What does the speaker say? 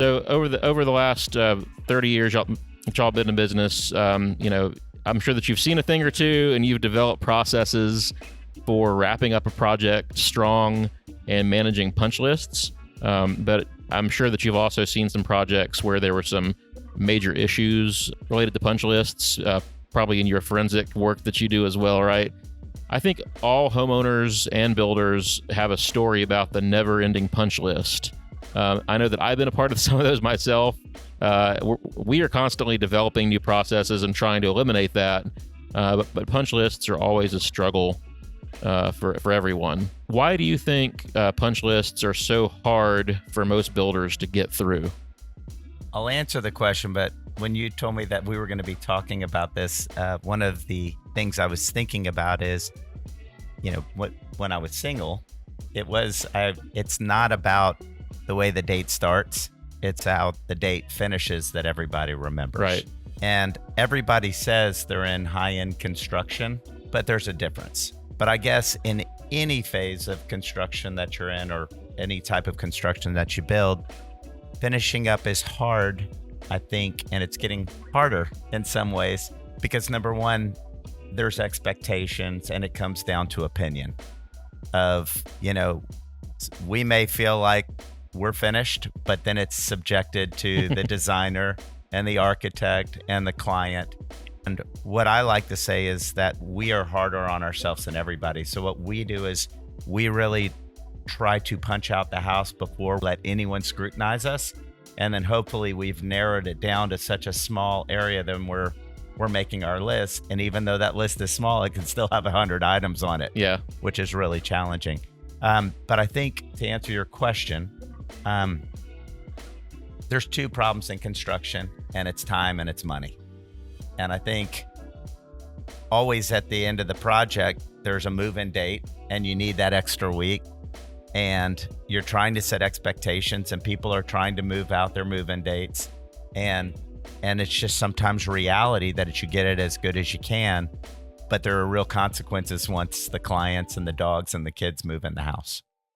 So over the last 30 years, y'all been in business. I'm sure that you've seen a thing or two, and you've developed processes for wrapping up a project strong and managing punch lists. But I'm sure that you've also seen some projects where there were some major issues related to punch lists, probably in your forensic work that you do as well, right? I think all homeowners and builders have a story about the never-ending punch list. I know that I've been a part of some of those myself. We are constantly developing new processes and trying to eliminate that, but punch lists are always a struggle for everyone. Why do you think punch lists are so hard for most builders to get through? I'll answer the question, but when you told me that we were going to be talking about this, one of the things I was thinking about is, when I was single, it's not about the way the date starts, it's how the date finishes that everybody remembers. Right. And everybody says they're in high-end construction, but there's a difference. But I guess in any phase of construction that you're in, or any type of construction that you build, finishing up is hard, I think, and it's getting harder in some ways because, number one, there's expectations, and it comes down to opinion of, we may feel like we're finished, but then it's subjected to the designer and the architect and the client. And what I like to say is that we are harder on ourselves than everybody. So what we do is we really try to punch out the house before let anyone scrutinize us. And then hopefully we've narrowed it down to such a small area that we're making our list. And even though that list is small, it can still have 100 items on it. Yeah. Which is really challenging. But I think to answer your question, there's two problems in construction, and it's time and it's money. And I think always at the end of the project, there's a move-in date and you need that extra week, and you're trying to set expectations, and people are trying to move out their move-in dates. And it's just sometimes reality that it should get it as good as you can, but there are real consequences once the clients and the dogs and the kids move in the house.